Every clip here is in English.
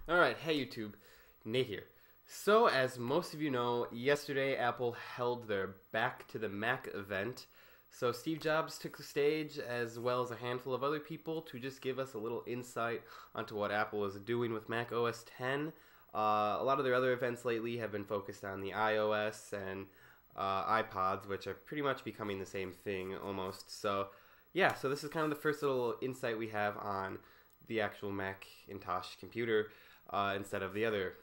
Alright, hey YouTube, Nate here. So, as most of you know, yesterday Apple held their Back to the Mac event. So Steve Jobs took the stage as well as a handful of other people to just give us a little insight onto what Apple is doing with Mac OS X. A lot of their other events lately have been focused on the iOS and iPods, which are pretty much becoming the same thing almost. So yeah, so this is kind of the first little insight we have on the actual Macintosh computer instead of the other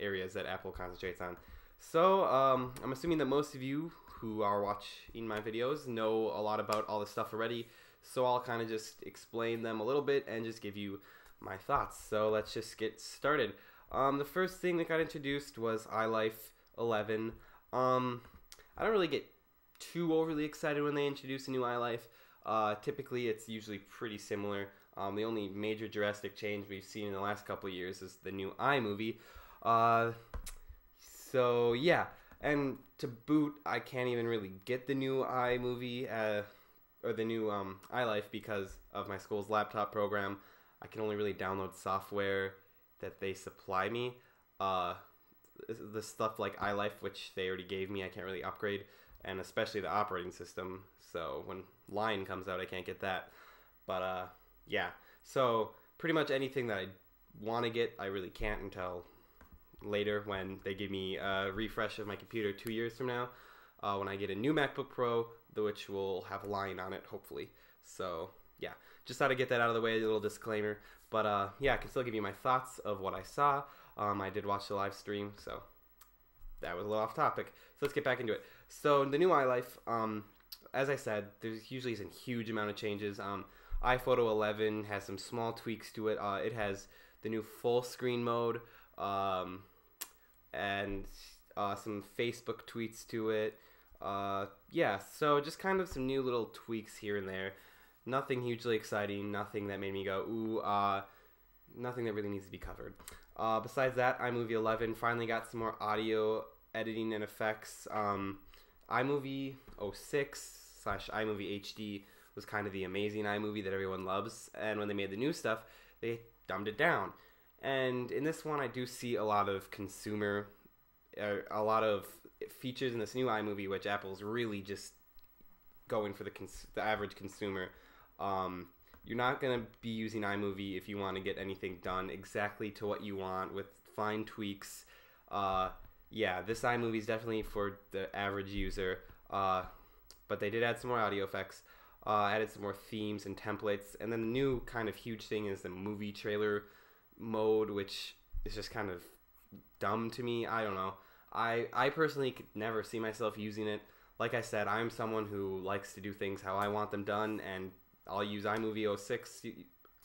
areas that Apple concentrates on. So I'm assuming that most of you who are watching my videos know a lot about all this stuff already, so I'll kind of just explain them a little bit and just give you my thoughts. So let's just get started. The first thing that got introduced was iLife 11. I don't really get too overly excited when they introduce a new iLife. Typically it's usually pretty similar. The only major drastic change we've seen in the last couple of years is the new iMovie. So yeah, and to boot, I can't even really get the new iMovie or the new iLife because of my school's laptop program. I can only really download software that they supply me. The stuff like iLife, which they already gave me, I can't really upgrade, and especially the operating system. So when Lion comes out, I can't get that. But yeah, so pretty much anything that I want to get, I really can't until later when they give me a refresh of my computer 2 years from now, when I get a new MacBook Pro, which will have Lion on it, hopefully. So yeah, just thought I'd get that out of the way, a little disclaimer. But yeah, I can still give you my thoughts of what I saw. I did watch the live stream, so that was a little off topic. So let's get back into it. So the new iLife, as I said, there's usually isn't a huge amount of changes. iPhoto 11 has some small tweaks to it. It has the new full screen mode, and some Facebook tweets to it. Yeah, so just kind of some new little tweaks here and there. Nothing hugely exciting, nothing that made me go, ooh, nothing that really needs to be covered. Besides that, iMovie 11 finally got some more audio editing and effects. iMovie 06 / iMovie HD was kind of the amazing iMovie that everyone loves, and when they made the new stuff, they dumbed it down. And in this one, I do see a lot of a lot of features in this new iMovie, which Apple's really just going for the average consumer. You're not going to be using iMovie if you want to get anything done exactly to what you want with fine tweaks. Yeah, this iMovie is definitely for the average user, but they did add some more audio effects, added some more themes and templates, and then the new kind of huge thing is the movie trailer mode, which is just kind of dumb to me. I don't know. I personally could never see myself using it. Like I said, I'm someone who likes to do things how I want them done, and I'll use iMovie 06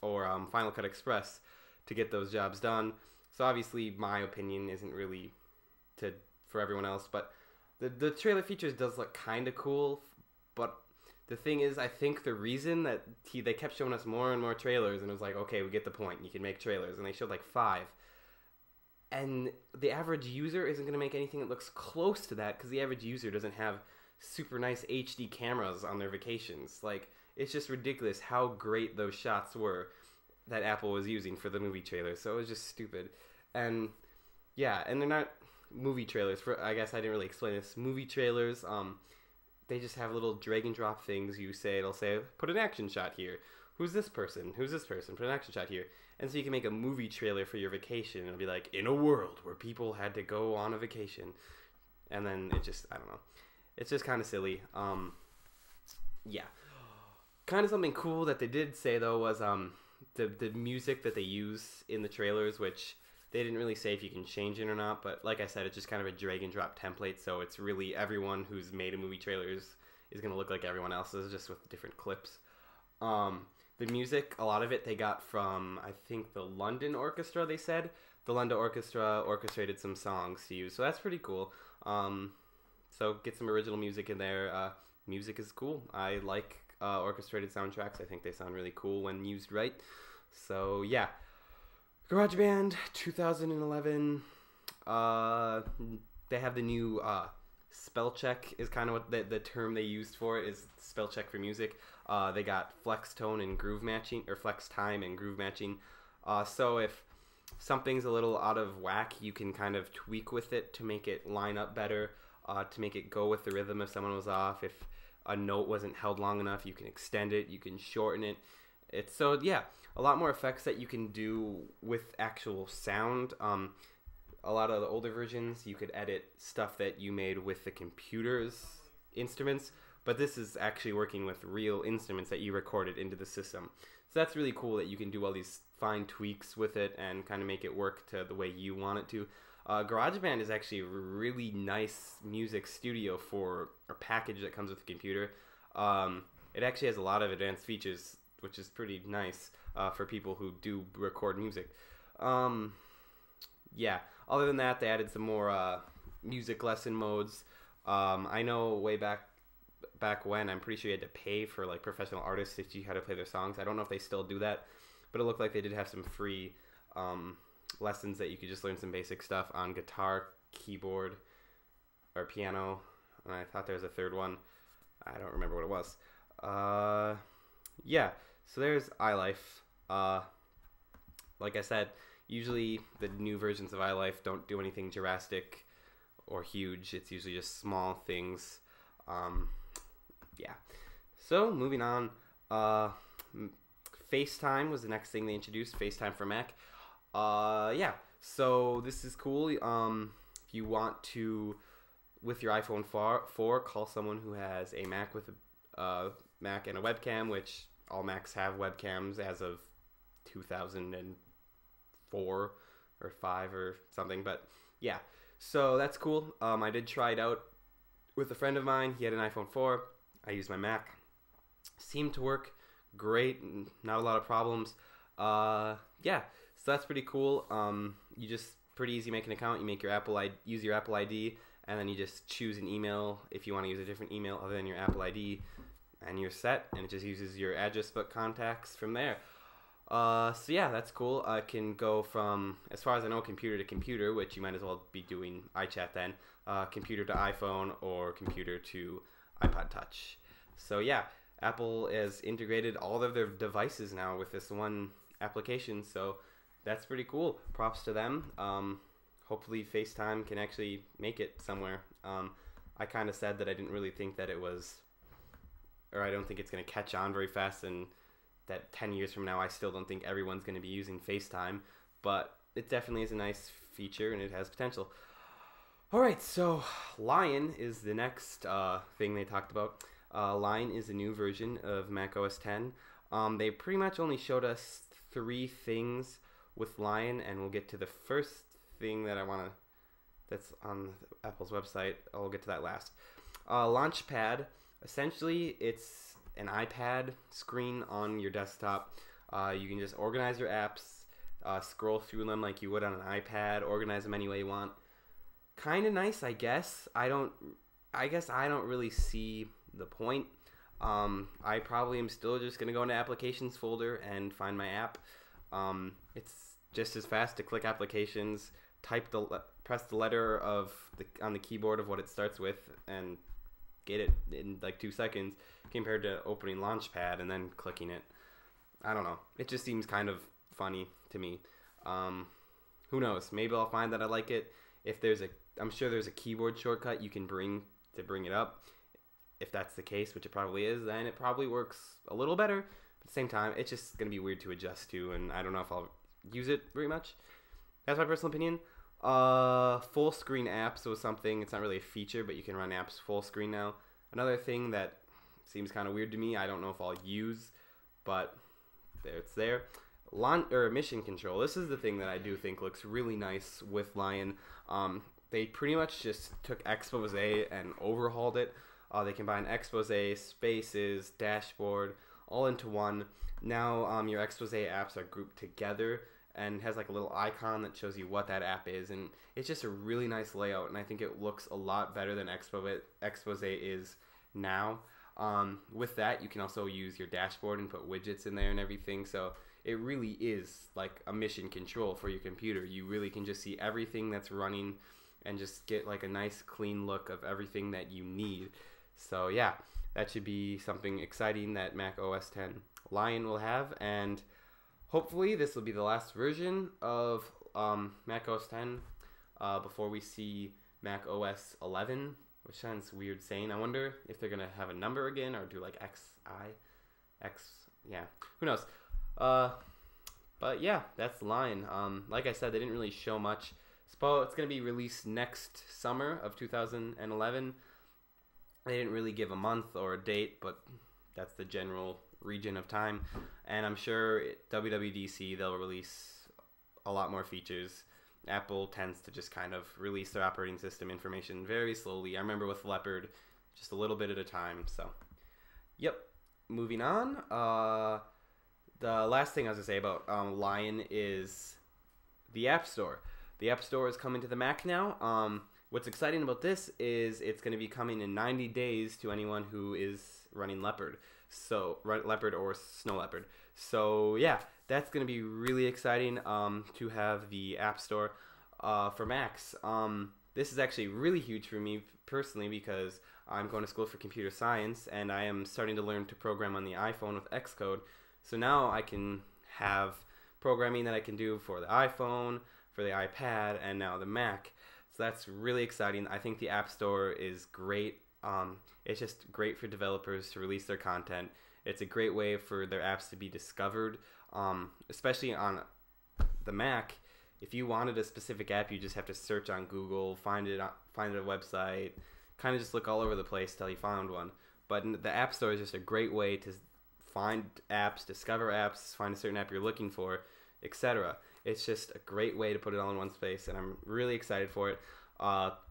or Final Cut Express to get those jobs done. So obviously my opinion isn't really for everyone else, but the trailer features does look kind of cool. But the thing is, I think the reason that they kept showing us more and more trailers, and it was like, okay, we get the point, you can make trailers, and they showed like 5. And the average user isn't going to make anything that looks close to that, because the average user doesn't have super nice HD cameras on their vacations. Like, it's just ridiculous how great those shots were that Apple was using for the movie trailers. So it was just stupid. And yeah, and they're not movie trailers. I guess I didn't really explain this. Movie trailers, they just have little drag and drop things. It'll say, put an action shot here. Who's this person? Who's this person? Put an action shot here. And so you can make a movie trailer for your vacation. It'll be like, in a world where people had to go on a vacation. And then it just, I don't know. It's just kind of silly. Yeah. Kind of something cool that they did say, though, was the music that they use in the trailers, which they didn't really say if you can change it or not. But like I said, it's just kind of a drag and drop template. So it's really everyone who's made a movie trailer is going to look like everyone else's, just with different clips. The music, a lot of it they got from, I think, the London Orchestra, they said. The London Orchestra orchestrated some songs to use, so that's pretty cool. So get some original music in there. Music is cool. I like orchestrated soundtracks. I think they sound really cool when used right. So yeah. GarageBand 2011. They have the new spell check is kind of what the term they used for it is, spell check for music. They got flex tone and groove matching, or flex time and groove matching. So if something's a little out of whack, you can kind of tweak with it to make it line up better, to make it go with the rhythm if someone was off. If a note wasn't held long enough, you can extend it, you can shorten it. It's so yeah, a lot more effects that you can do with actual sound. A lot of the older versions, you could edit stuff that you made with the computer's instruments, but this is actually working with real instruments that you recorded into the system. So that's really cool that you can do all these fine tweaks with it and kind of make it work to the way you want it to. GarageBand is actually a really nice music studio for a package that comes with the computer. It actually has a lot of advanced features, which is pretty nice for people who do record music. Yeah, other than that, they added some more music lesson modes. I know way back when, I'm pretty sure you had to pay for like professional artists to teach you how to play their songs. I don't know if they still do that, but it looked like they did have some free lessons that you could just learn some basic stuff on guitar, keyboard, or piano. And I thought there was a third one. I don't remember what it was. Yeah, so there's iLife. Like I said, usually the new versions of iLife don't do anything drastic or huge. It's usually just small things. Yeah. So moving on, FaceTime was the next thing they introduced. FaceTime for Mac. Yeah. So this is cool. If you want to, with your iPhone 4, call someone who has a Mac with a Mac and a webcam, which all Macs have webcams as of 2004 or 5 or something. But yeah. So that's cool. I did try it out with a friend of mine. He had an iPhone 4. I used my Mac. Seemed to work great. Not a lot of problems. Yeah, so that's pretty cool. You just pretty easy make an account. You make your use your Apple ID, and then you just choose an email if you want to use a different email other than your Apple ID, and you're set. And it just uses your address book contacts from there. So yeah, that's cool. I can go from, as far as I know, computer to computer, which you might as well be doing iChat then, computer to iPhone or computer to iPod Touch. So yeah, Apple has integrated all of their devices now with this one application, so that's pretty cool. Props to them. Hopefully FaceTime can actually make it somewhere. I kind of said that I didn't really think that it was, or I don't think it's going to catch on very fast, and that 10 years from now I still don't think everyone's going to be using FaceTime, but it definitely is a nice feature and it has potential. Alright, so Lion is the next thing they talked about. Lion is a new version of Mac OS X. They pretty much only showed us 3 things with Lion, and we'll get to the first thing that that's on Apple's website. I'll get to that last. Launchpad, essentially it's an iPad screen on your desktop. You can just organize your apps, scroll through them like you would on an iPad, organize them any way you want. Kind of nice, I guess. I guess I don't really see the point. I probably am still just gonna go into applications folder and find my app. It's just as fast to click applications, press the letter on the keyboard of what it starts with, and get it in like 2 seconds, compared to opening Launchpad and then clicking it. I don't know. It just seems kind of funny to me. Who knows? Maybe I'll find that I like it. I'm sure there's a keyboard shortcut you can bring it up. If that's the case, which it probably is, then it probably works a little better. But at the same time, it's just going to be weird to adjust to, and I don't know if I'll use it very much. That's my personal opinion. Full screen apps was something, it's not really a feature, but you can run apps full screen now. Another thing that seems kind of weird to me, I don't know if I'll use, but it's there. Mission control. This is the thing that I do think looks really nice with Lion. They pretty much just took Expose and overhauled it. They combine Expose, Spaces, Dashboard, all into one. Now your Expose apps are grouped together and has like a little icon that shows you what that app is, and it's just a really nice layout, and I think it looks a lot better than Expose is now. With that, you can also use your dashboard and put widgets in there and everything, so it really is like a mission control for your computer. You really can just see everything that's running and just get like a nice clean look of everything that you need. So yeah, that should be something exciting that Mac OS X Lion will have. And hopefully this will be the last version of Mac OS 10 before we see Mac OS 11, which sounds weird saying. I wonder if they're gonna have a number again or do like X. Yeah, who knows? But yeah, that's the line. Like I said, they didn't really show much. It's gonna be released next summer of 2011. They didn't really give a month or a date, but that's the general region of time. And I'm sure WWDC they'll release a lot more features. Apple tends to just kind of release their operating system information very slowly. I remember with Leopard, just a little bit at a time. So, yep. Moving on. The last thing I was going to say about Lion is the App Store. The App Store is coming to the Mac now. What's exciting about this is it's going to be coming in 90 days to anyone who is running Leopard. So, Leopard or Snow Leopard. So, yeah, that's going to be really exciting to have the App Store for Macs. This is actually really huge for me personally because I'm going to school for computer science and I am starting to learn to program on the iPhone with Xcode. So now I can have programming that I can do for the iPhone, for the iPad, and now the Mac. So that's really exciting. I think the App Store is great. It's just great for developers to release their content. It's a great way for their apps to be discovered, especially on the Mac. If you wanted a specific app, you just have to search on Google, find it at a website, kind of just look all over the place till you found one. But the App Store is just a great way to find apps, discover apps, find a certain app you're looking for, etc. It's just a great way to put it all in one space, and I'm really excited for it.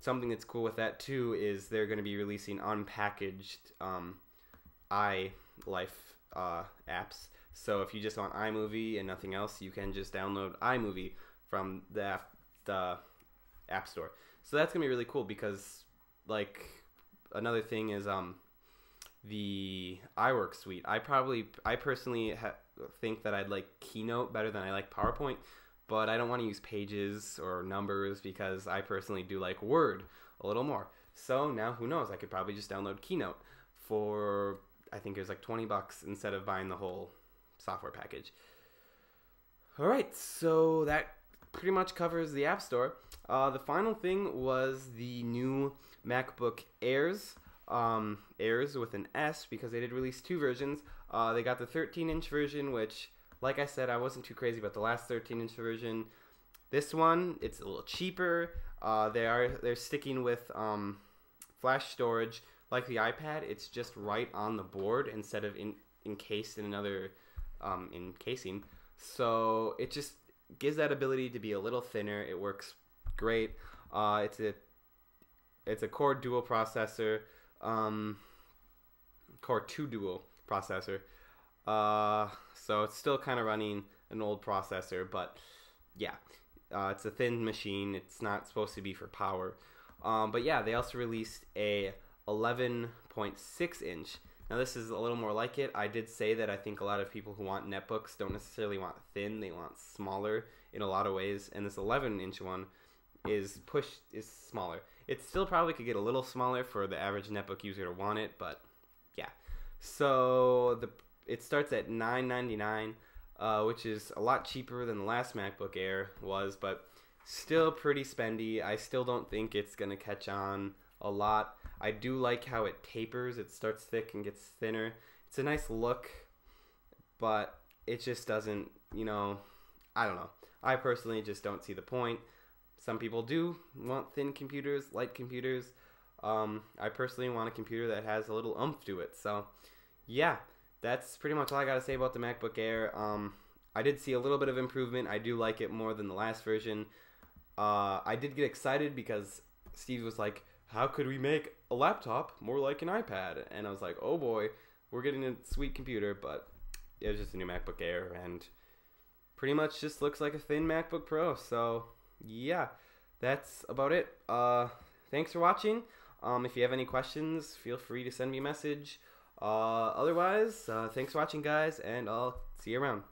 Something that's cool with that too is they're going to be releasing unpackaged iLife apps. So if you just want iMovie and nothing else, you can just download iMovie from the App Store. So that's going to be really cool because, like, another thing is the iWork suite. I personally think that I'd like Keynote better than I like PowerPoint, but I don't want to use pages or numbers because I personally do like Word a little more. So now, who knows, I could probably just download Keynote for, I think it was like $20 instead of buying the whole software package. Alright, so that pretty much covers the App Store. The final thing was the new MacBook Airs. Airs with an S because they did release two versions. They got the 13-inch version, which, like I said, I wasn't too crazy about the last 13-inch version. This one, it's a little cheaper. They're sticking with flash storage like the iPad. It's just right on the board instead of encased in another encasing. So it just gives that ability to be a little thinner. It works great. It's a Core dual processor. Core 2 dual processor. So it's still kind of running an old processor, but yeah, it's a thin machine. It's not supposed to be for power. But yeah, they also released a 11.6 inch. Now this is a little more like it. I did say that I think a lot of people who want netbooks don't necessarily want thin. They want smaller in a lot of ways. And this 11-inch one is smaller. It still probably could get a little smaller for the average netbook user to want it, but yeah. So it starts at $999, which is a lot cheaper than the last MacBook Air was, but still pretty spendy. I still don't think it's going to catch on a lot. I do like how it tapers. It starts thick and gets thinner. It's a nice look, but it just doesn't, I don't know. I personally just don't see the point. Some people do want thin computers, light computers. I personally want a computer that has a little oomph to it. So, yeah, that's pretty much all I got to say about the MacBook Air. I did see a little bit of improvement. I do like it more than the last version. I did get excited because Steve was like, how could we make a laptop more like an iPad? And I was like, oh boy, we're getting a sweet computer, but it was just a new MacBook Air and pretty much just looks like a thin MacBook Pro. So, yeah, that's about it. Thanks for watching. If you have any questions, feel free to send me a message. Otherwise, thanks for watching, guys, and I'll see you around.